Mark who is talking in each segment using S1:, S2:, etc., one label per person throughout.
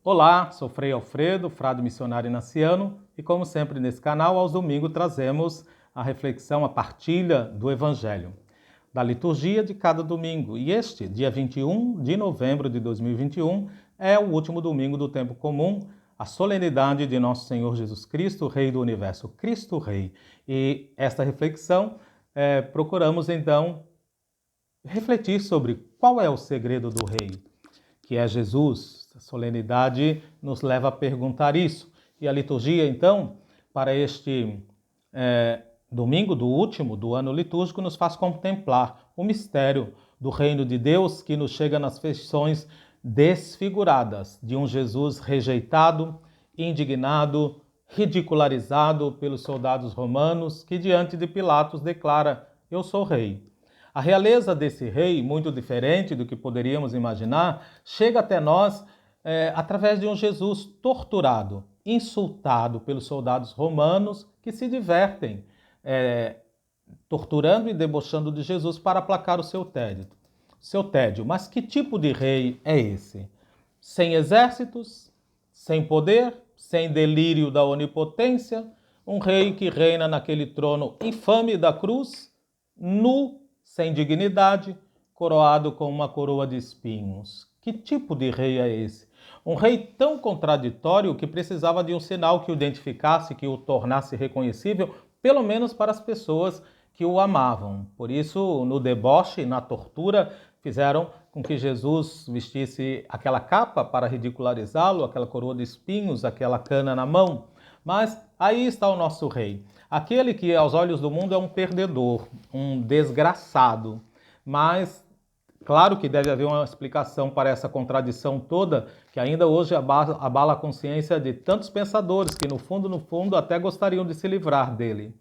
S1: Olá, sou Frei Alfredo, frade missionário inaciano, e como sempre nesse canal, aos domingos trazemos a reflexão, a partilha do Evangelho, da liturgia de cada domingo. E este, dia 21 de novembro de 2021, é o último domingo do tempo comum, a solenidade de nosso Senhor Jesus Cristo, Rei do Universo, Cristo Rei. E esta reflexão, procuramos então refletir sobre qual é o segredo do Rei, que é Jesus. A solenidade nos leva a perguntar isso. E a liturgia, então, para este domingo do último do ano litúrgico, nos faz contemplar o mistério do reino de Deus que nos chega nas feições desfiguradas de um Jesus rejeitado, indignado, ridicularizado pelos soldados romanos, que diante de Pilatos declara: "Eu sou rei". A realeza desse rei, muito diferente do que poderíamos imaginar, chega até nós através de um Jesus torturado, insultado pelos soldados romanos que se divertem torturando e debochando de Jesus para aplacar o seu tédio. Mas que tipo de rei é esse? Sem exércitos, sem poder, sem delírio da onipotência, um rei que reina naquele trono infame da cruz, nu, sem dignidade, coroado com uma coroa de espinhos. Que tipo de rei é esse? Um rei tão contraditório que precisava de um sinal que o identificasse, que o tornasse reconhecível, pelo menos para as pessoas que o amavam. Por isso, no deboche, na tortura, fizeram com que Jesus vestisse aquela capa para ridicularizá-lo, aquela coroa de espinhos, aquela cana na mão. Mas aí está o nosso rei. Aquele que aos olhos do mundo é um perdedor, um desgraçado. Mas claro que deve haver uma explicação para essa contradição toda, que ainda hoje abala a consciência de tantos pensadores que no fundo, até gostariam de se livrar dele.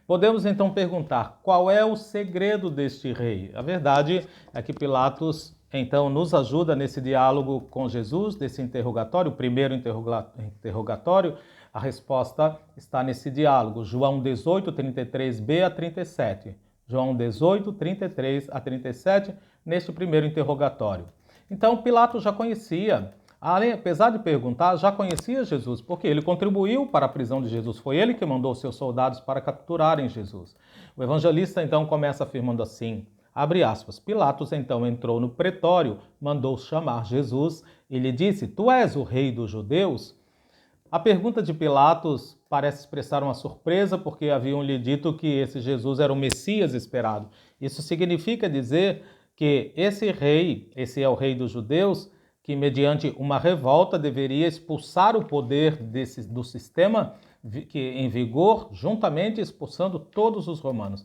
S1: Podemos então perguntar: qual é o segredo deste rei? A verdade é que Pilatos então nos ajuda nesse diálogo com Jesus, desse interrogatório, o primeiro interrogatório. A resposta está nesse diálogo, João 18, 33b a 37. João 18, 33 a 37, neste primeiro interrogatório. Então Pilatos já conhecia, apesar de perguntar, já conhecia Jesus, porque ele contribuiu para a prisão de Jesus, foi ele que mandou seus soldados para capturarem Jesus. O evangelista então começa afirmando assim, abre aspas, Pilatos então entrou no pretório, mandou chamar Jesus e lhe disse: "Tu és o rei dos judeus?" A pergunta de Pilatos parece expressar uma surpresa, porque haviam lhe dito que esse Jesus era o Messias esperado. Isso significa dizer que esse é o rei dos judeus, que mediante uma revolta deveria expulsar o poder do sistema em vigor, juntamente expulsando todos os romanos.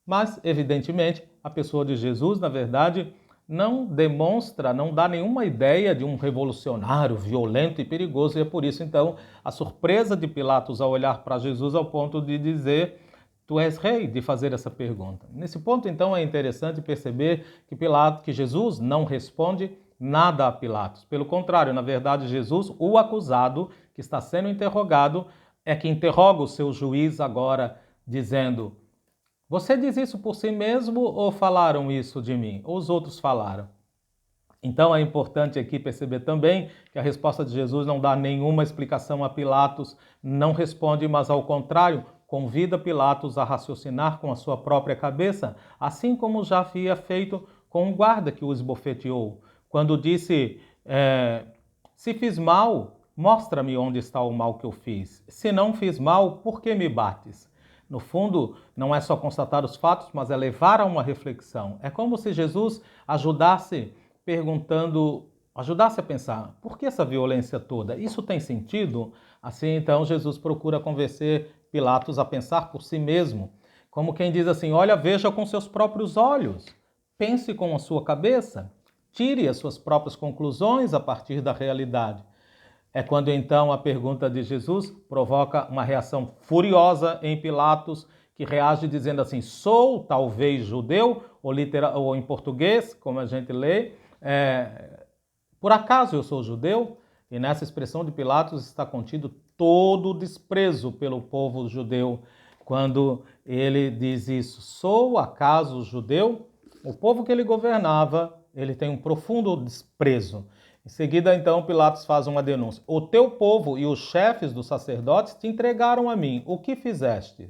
S1: Mas, evidentemente, a pessoa de Jesus, na verdade, não demonstra, não dá nenhuma ideia de um revolucionário violento e perigoso, e é por isso, então, a surpresa de Pilatos ao olhar para Jesus ao ponto de dizer: "Tu és rei", de fazer essa pergunta. Nesse ponto, então, é interessante perceber que Jesus não responde nada a Pilatos. Pelo contrário, na verdade, Jesus, o acusado, que está sendo interrogado, é que interroga o seu juiz agora, dizendo: "Você diz isso por si mesmo ou falaram isso de mim? Ou os outros falaram?" Então é importante aqui perceber também que a resposta de Jesus não dá nenhuma explicação a Pilatos, não responde, mas ao contrário, convida Pilatos a raciocinar com a sua própria cabeça, assim como já havia feito com o guarda que o esbofeteou, quando disse: "Se fiz mal, mostra-me onde está o mal que eu fiz. Se não fiz mal, por que me bates?" No fundo, não é só constatar os fatos, mas é levar a uma reflexão. É como se Jesus ajudasse a pensar: por que essa violência toda? Isso tem sentido? Assim, então, Jesus procura convencer Pilatos a pensar por si mesmo, como quem diz assim: olha, veja com seus próprios olhos, pense com a sua cabeça, tire as suas próprias conclusões a partir da realidade. É quando então a pergunta de Jesus provoca uma reação furiosa em Pilatos, que reage dizendo assim: "Sou talvez judeu", ou em português, como a gente lê, "por acaso eu sou judeu?" E nessa expressão de Pilatos está contido todo o desprezo pelo povo judeu. Quando ele diz isso: "Sou acaso judeu?" O povo que ele governava, ele tem um profundo desprezo. Em seguida, então, Pilatos faz uma denúncia. O teu povo e os chefes dos sacerdotes te entregaram a mim. O que fizeste?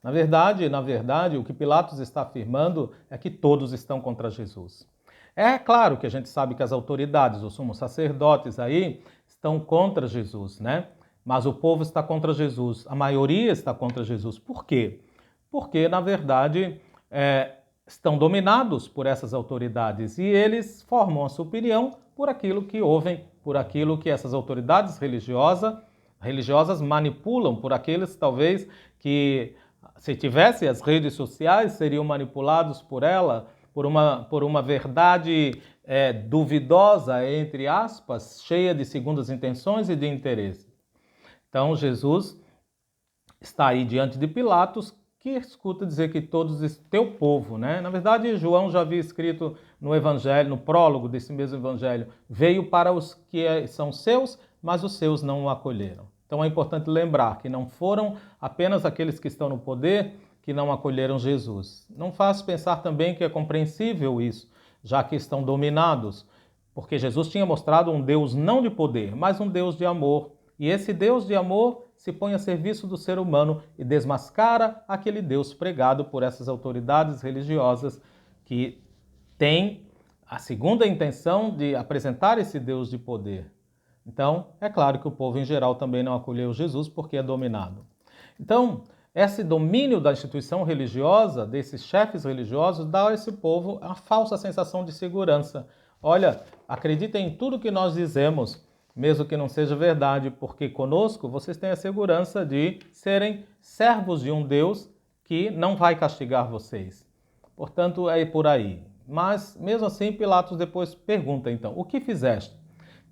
S1: Na verdade, o que Pilatos está afirmando é que todos estão contra Jesus. É claro que a gente sabe que as autoridades, os sumos sacerdotes aí, estão contra Jesus, né? Mas o povo está contra Jesus, a maioria está contra Jesus. Por quê? Porque, na verdade, estão dominados por essas autoridades e eles formam a sua opinião por aquilo que ouvem, por aquilo que essas autoridades religiosas manipulam, por aqueles, talvez, que, se tivessem as redes sociais, seriam manipulados por ela, por uma verdade duvidosa, entre aspas, cheia de segundas intenções e de interesse. Então, Jesus está aí diante de Pilatos, que escuta dizer que todos teu povo, né? Na verdade, João já havia escrito no Evangelho, no prólogo desse mesmo Evangelho, veio para os que são seus, mas os seus não o acolheram. Então é importante lembrar que não foram apenas aqueles que estão no poder que não acolheram Jesus. Não faz pensar também que é compreensível isso, já que estão dominados, porque Jesus tinha mostrado um Deus não de poder, mas um Deus de amor. E esse Deus de amor se põe a serviço do ser humano e desmascara aquele Deus pregado por essas autoridades religiosas que têm a segunda intenção de apresentar esse Deus de poder. Então, é claro que o povo em geral também não acolheu Jesus porque é dominado. Então, esse domínio da instituição religiosa, desses chefes religiosos, dá a esse povo a falsa sensação de segurança. Olha, acreditem em tudo que nós dizemos, mesmo que não seja verdade, porque conosco vocês têm a segurança de serem servos de um Deus que não vai castigar vocês. Portanto, é por aí. Mas, mesmo assim, Pilatos depois pergunta, então, o que fizeste?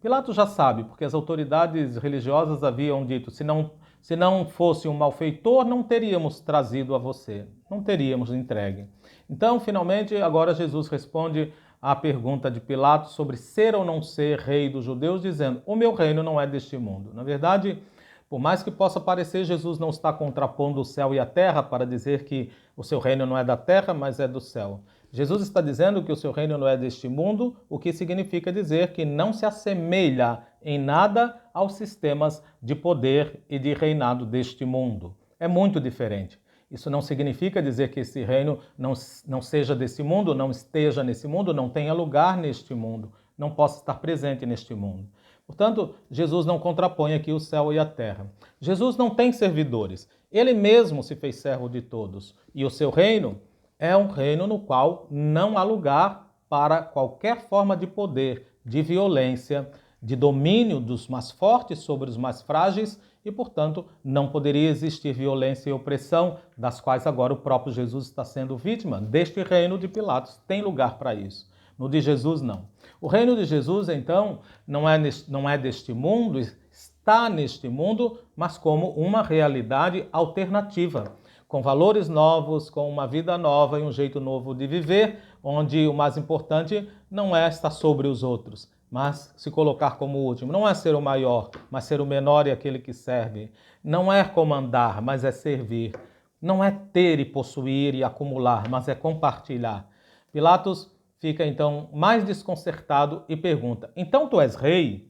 S1: Pilatos já sabe, porque as autoridades religiosas haviam dito, se não fosse um malfeitor, não teríamos trazido a você, não teríamos entregue. Então, finalmente, agora Jesus responde à pergunta de Pilatos sobre ser ou não ser rei dos judeus, dizendo, o meu reino não é deste mundo. Na verdade, por mais que possa parecer, Jesus não está contrapondo o céu e a terra para dizer que o seu reino não é da terra, mas é do céu. Jesus está dizendo que o seu reino não é deste mundo, o que significa dizer que não se assemelha em nada aos sistemas de poder e de reinado deste mundo. É muito diferente. Isso não significa dizer que esse reino não seja desse mundo, não esteja nesse mundo, não tenha lugar neste mundo, não possa estar presente neste mundo. Portanto, Jesus não contrapõe aqui o céu e a terra. Jesus não tem servidores. Ele mesmo se fez servo de todos. E o seu reino é um reino no qual não há lugar para qualquer forma de poder, de violência, de domínio dos mais fortes sobre os mais frágeis e, portanto, não poderia existir violência e opressão, das quais agora o próprio Jesus está sendo vítima. Deste reino de Pilatos tem lugar para isso. No de Jesus, não. O reino de Jesus, então, não é deste mundo, está neste mundo, mas como uma realidade alternativa, com valores novos, com uma vida nova e um jeito novo de viver, onde o mais importante não é estar sobre os outros, mas se colocar como último. Não é ser o maior, mas ser o menor e aquele que serve. Não é comandar, mas é servir. Não é ter e possuir e acumular, mas é compartilhar. Pilatos fica então mais desconcertado e pergunta, então tu és rei?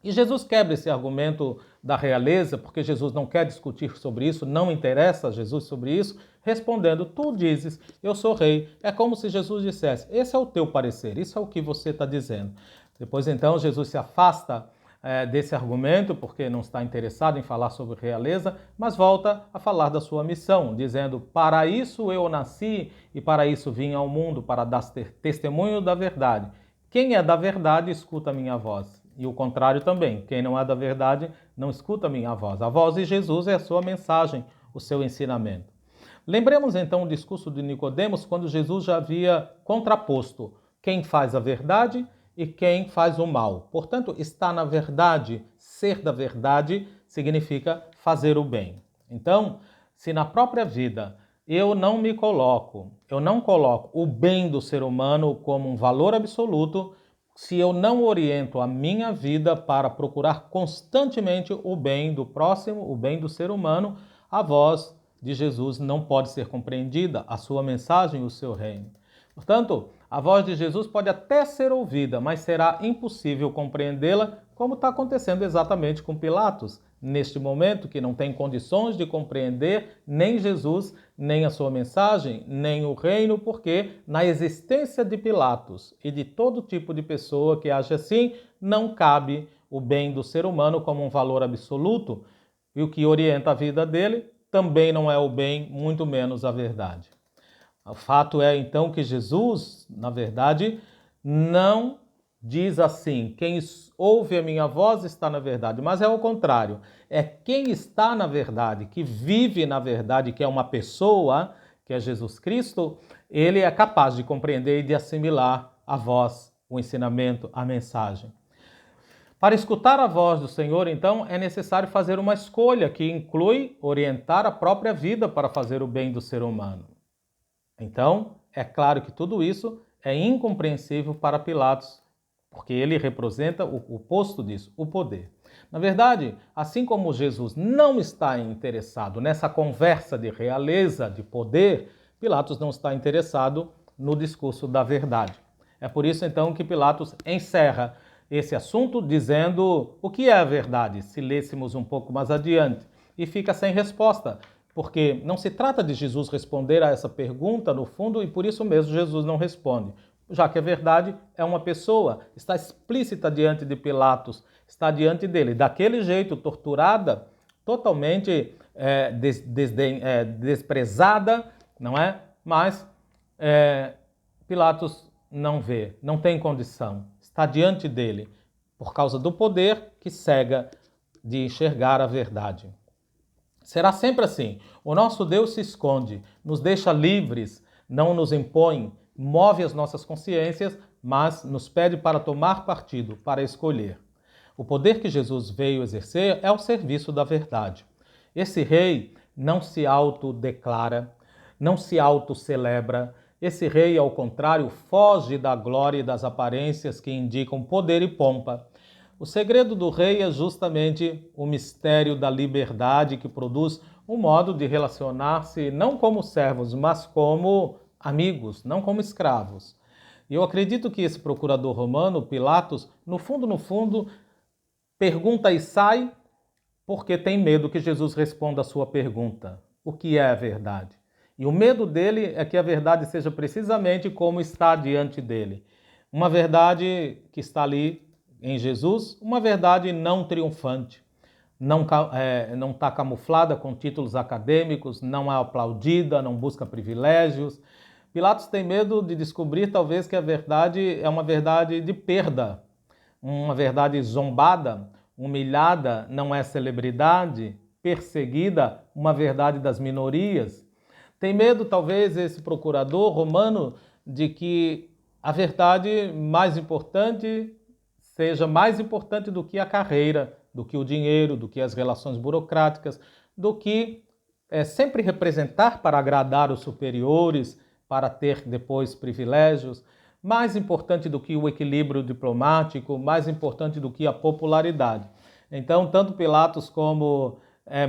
S1: E Jesus quebra esse argumento da realeza, porque Jesus não quer discutir sobre isso, não interessa a Jesus sobre isso, respondendo, tu dizes, eu sou rei. É como se Jesus dissesse, esse é o teu parecer, isso é o que você está dizendo. Depois então Jesus se afasta desse argumento, porque não está interessado em falar sobre realeza, mas volta a falar da sua missão, dizendo, para isso eu nasci e para isso vim ao mundo, para dar testemunho da verdade. Quem é da verdade, escuta a minha voz. E o contrário também, quem não é da verdade, não escuta a minha voz. A voz de Jesus é a sua mensagem, o seu ensinamento. Lembremos então o discurso de Nicodemos, quando Jesus já havia contraposto quem faz a verdade e quem faz o mal. Portanto, estar na verdade, ser da verdade, significa fazer o bem. Então, se na própria vida eu não coloco o bem do ser humano como um valor absoluto, se eu não oriento a minha vida para procurar constantemente o bem do próximo, o bem do ser humano, a voz de Jesus não pode ser compreendida, a sua mensagem, o seu reino. Portanto, A voz de Jesus pode até ser ouvida, mas será impossível compreendê-la, como está acontecendo exatamente com Pilatos, neste momento, que não tem condições de compreender nem Jesus, nem a sua mensagem, nem o reino, porque na existência de Pilatos e de todo tipo de pessoa que age assim, não cabe o bem do ser humano como um valor absoluto, e o que orienta a vida dele também não é o bem, muito menos a verdade. O fato é, então, que Jesus, na verdade, não diz assim: quem ouve a minha voz está na verdade, mas é o contrário. É quem está na verdade, que vive na verdade, que é uma pessoa, que é Jesus Cristo, ele é capaz de compreender e de assimilar a voz, o ensinamento, a mensagem. Para escutar a voz do Senhor, então, é necessário fazer uma escolha que inclui orientar a própria vida para fazer o bem do ser humano. Então, é claro que tudo isso é incompreensível para Pilatos, porque ele representa o oposto disso, o poder. Na verdade, assim como Jesus não está interessado nessa conversa de realeza, de poder, Pilatos não está interessado no discurso da verdade. É por isso, então, que Pilatos encerra esse assunto dizendo o que é a verdade, se lêssemos um pouco mais adiante, e fica sem resposta, porque não se trata de Jesus responder a essa pergunta, no fundo, e por isso mesmo Jesus não responde, já que a verdade é uma pessoa, está explícita diante de Pilatos, está diante dele, daquele jeito, torturada, totalmente desprezada, não é? Mas Pilatos não vê, não tem condição, está diante dele, por causa do poder que cega de enxergar a verdade. Será sempre assim. O nosso Deus se esconde, nos deixa livres, não nos impõe, move as nossas consciências, mas nos pede para tomar partido, para escolher. O poder que Jesus veio exercer é o serviço da verdade. Esse rei não se autodeclara, não se autocelebra. Esse rei, ao contrário, foge da glória e das aparências que indicam poder e pompa. O segredo do rei é justamente o mistério da liberdade que produz um modo de relacionar-se não como servos, mas como amigos, não como escravos. E eu acredito que esse procurador romano, Pilatos, no fundo, pergunta e sai porque tem medo que Jesus responda a sua pergunta: o que é a verdade? E o medo dele é que a verdade seja precisamente como está diante dele. Uma verdade que está ali em Jesus, uma verdade não triunfante, não está camuflada com títulos acadêmicos, não é aplaudida, não busca privilégios. Pilatos tem medo de descobrir talvez que a verdade é uma verdade de perda, uma verdade zombada, humilhada, não é celebridade, perseguida, uma verdade das minorias. Tem medo, talvez, esse procurador romano, de que a verdade mais importante seja mais importante do que a carreira, do que o dinheiro, do que as relações burocráticas, do que sempre representar para agradar os superiores, para ter depois privilégios, mais importante do que o equilíbrio diplomático, mais importante do que a popularidade. Então, tanto Pilatos como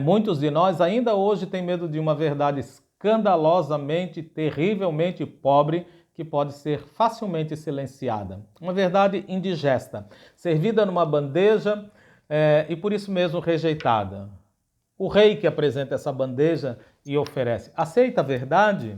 S1: muitos de nós ainda hoje têm medo de uma verdade escandalosamente, terrivelmente pobre, que pode ser facilmente silenciada. Uma verdade indigesta, servida numa bandeja e por isso mesmo rejeitada. O rei que apresenta essa bandeja e oferece, aceita a verdade?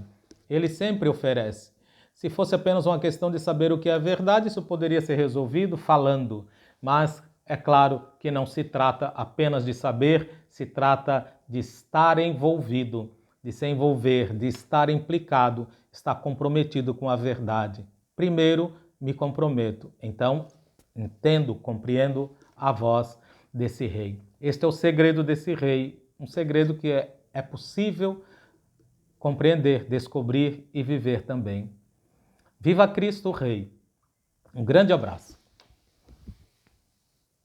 S1: Ele sempre oferece. Se fosse apenas uma questão de saber o que é a verdade, isso poderia ser resolvido falando. Mas é claro que não se trata apenas de saber, se trata de estar envolvido, de se envolver, de estar implicado, estar comprometido com a verdade. Primeiro, me comprometo. Então, entendo, compreendo a voz desse rei. Este é o segredo desse rei, um segredo que é possível compreender, descobrir e viver também. Viva Cristo Rei! Um grande abraço.